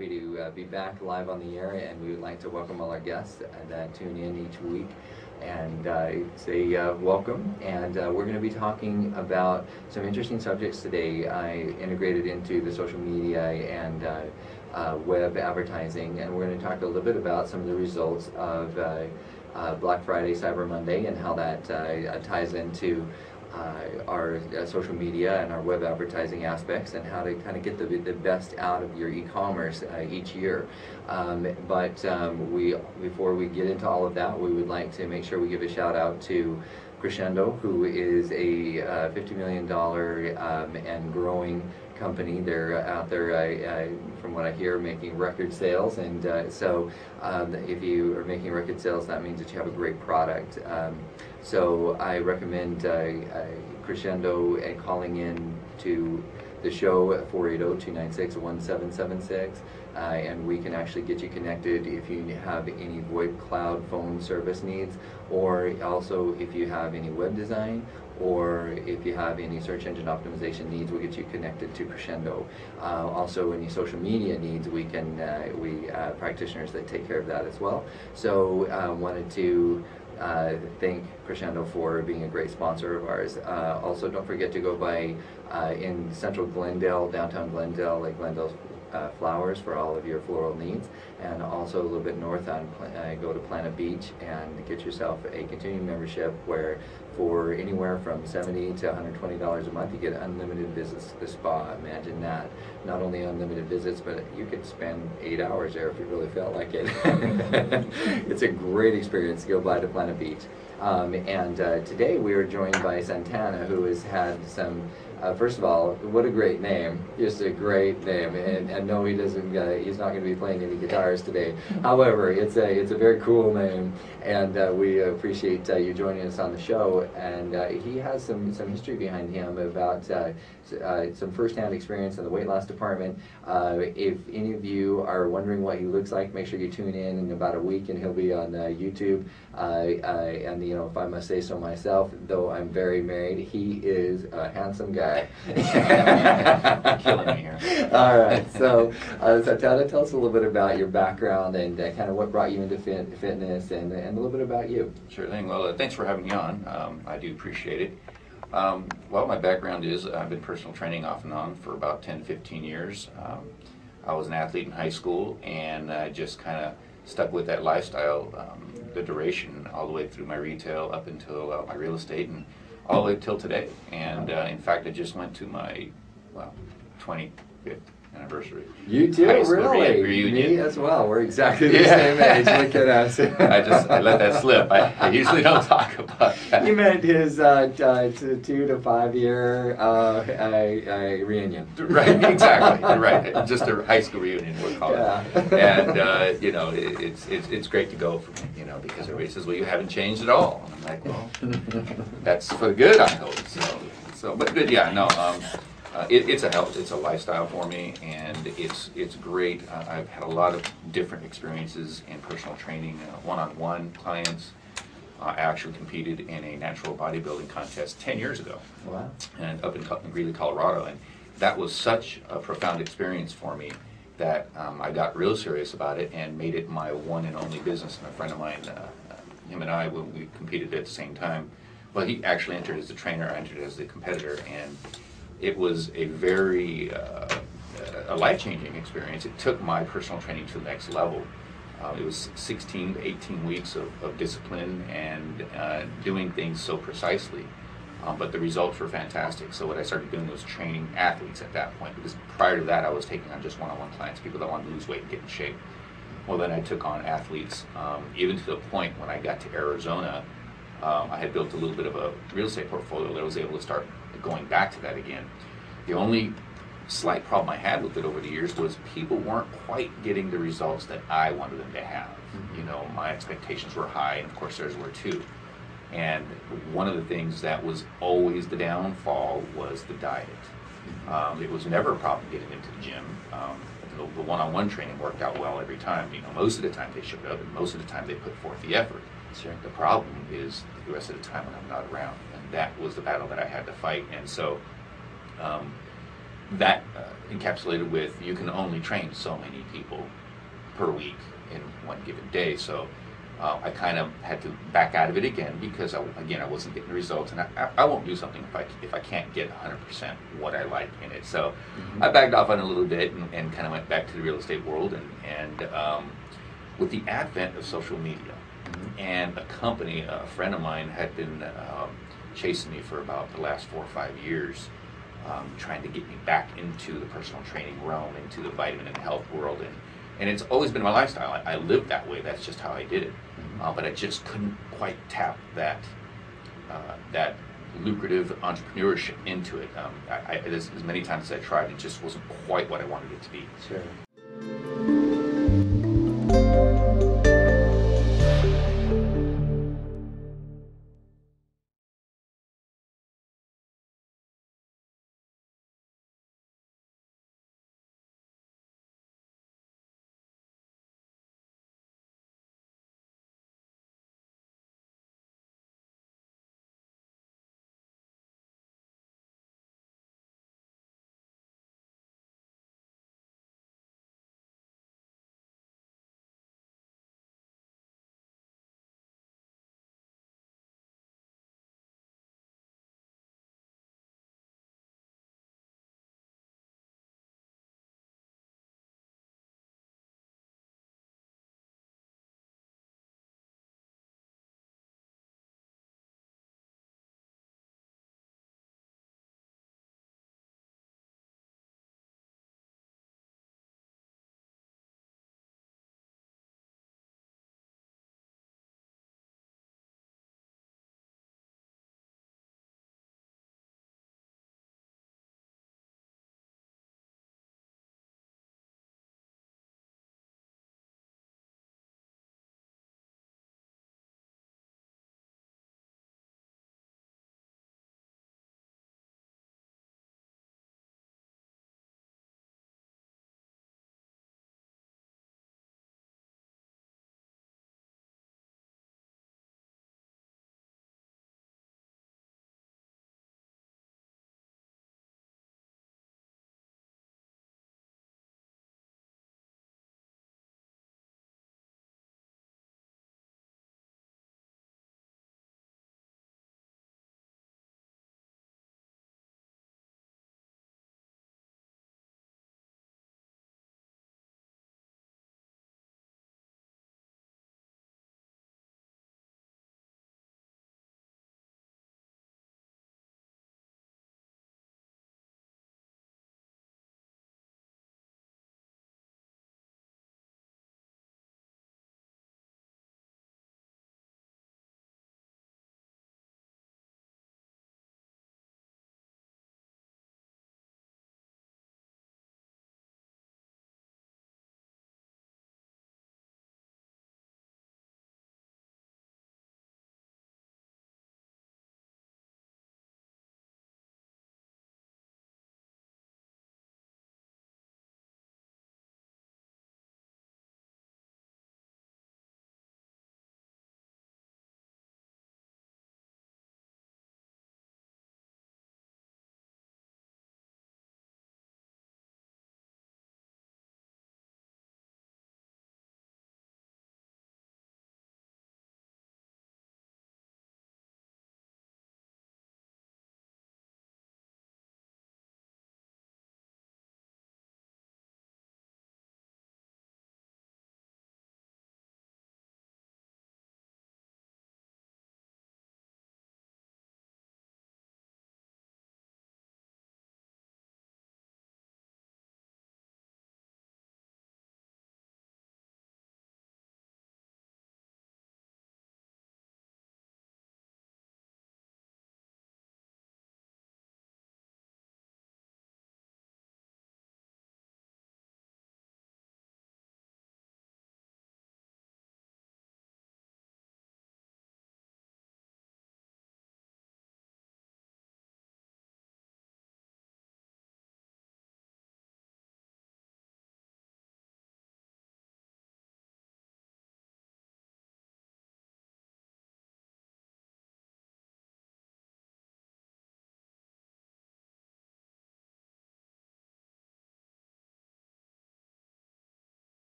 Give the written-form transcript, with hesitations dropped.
happy to be back live on the air, and we would like to welcome all our guests that tune in each week and say welcome. And we're going to be talking about some interesting subjects today. I integrated into the social media and web advertising, and we're going to talk a little bit about some of the results of Black Friday, Cyber Monday, and how that ties into our social media and our web advertising aspects, and how to kind of get the best out of your e-commerce each year. Before we get into all of that, we would like to make sure we give a shout out to Crescendo, who is a $50 million and growing company. They're out there, from what I hear, making record sales, and so if you are making record sales, that means that you have a great product. So I recommend Crescendo and calling in to the show at 480-296-1776, and we can actually get you connected if you have any VoIP cloud phone service needs, or also if you have any web design, or if you have any search engine optimization needs, we'll get you connected to Crescendo. Also, any social media needs, we have practitioners that take care of that as well. So wanted to thank Crescendo for being a great sponsor of ours. Also, don't forget to go by in central Glendale, downtown Glendale, like Glendale Flowers for all of your floral needs, and also a little bit north on go to Planet Beach and get yourself a continuing membership where for anywhere from $70 to $120 a month you get unlimited visits to the spa. Imagine that. Not only unlimited visits, but you could spend 8 hours there if you really felt like it. It's a great experience to go by to Planet Beach. Today we are joined by Santana, who has had some first of all, what a great name. Just a great name. And no, he doesn't, he's not going to be playing any guitars today. However, it's a very cool name, and we appreciate you joining us on the show. And he has some history behind him about some first-hand experience in the weight loss department. If any of you are wondering what he looks like, make sure you tune in about a week, and he'll be on YouTube. And you know, if I must say so myself, though I'm very married, he is a handsome guy. Killing me here. All right, so Santana, tell us a little bit about your background and kind of what brought you into fitness, and a little bit about you. Sure thing. Well, thanks for having me on. I do appreciate it. Well, my background is I've been personal training off and on for about 10-15 years. I was an athlete in high school, and I just kind of stuck with that lifestyle, the duration, all the way through my retail up until my real estate, and all the way till today. And in fact, I just went to my 25th anniversary. You too, really? Reunion. Me as well. We're exactly the same age. Look at us. I let that slip. I usually don't talk about that. You meant his 2 to 5 year reunion. Right, exactly. You're right. Just a high school reunion, we'll call it. And you know, it's great to go for me, you know, because everybody says, well, you haven't changed at all. And I'm like, well, that's for the good, I hope. But yeah, no. It's a lifestyle for me, and it's great. I've had a lot of different experiences in personal training, one-on-one clients. I actually competed in a natural bodybuilding contest 10 years ago. Wow. And up in Greeley, Colorado, and that was such a profound experience for me that I got real serious about it and made it my one and only business. And a friend of mine, him and I, when we competed at the same time, well, he actually entered as the trainer, I entered as the competitor, and it was a very a life-changing experience. It took my personal training to the next level. It was 16 to 18 weeks of discipline and doing things so precisely, but the results were fantastic. So what I started doing was training athletes at that point, because prior to that I was taking on just one-on-one clients, people that wanted to lose weight and get in shape. Well, then I took on athletes, even to the point when I got to Arizona, I had built a little bit of a real estate portfolio that I was able to start going back to that again. The only slight problem I had with it over the years was people weren't quite getting the results that I wanted them to have. You know, my expectations were high, and of course theirs were too. And one of the things that was always the downfall was the diet. It was never a problem getting into the gym. The one-on-one training worked out well every time. You know, most of the time they showed up, and most of the time they put forth the effort. Sure. The problem is the rest of the time when I'm not around, and that was the battle that I had to fight. And so that encapsulated with you can only train so many people per week in one given day. So I kind of had to back out of it again because I wasn't getting the results, and I won't do something if I can't get 100% what I like in it. So I backed off on it a little bit and kind of went back to the real estate world, and with the advent of social media and a company, a friend of mine had been chasing me for about the last 4 or 5 years, trying to get me back into the personal training realm, into the vitamin and health world, and it's always been my lifestyle. I lived that way. That's just how I did it. But I just couldn't quite tap that lucrative entrepreneurship into it. As many times as I tried, it just wasn't quite what I wanted it to be. Sure.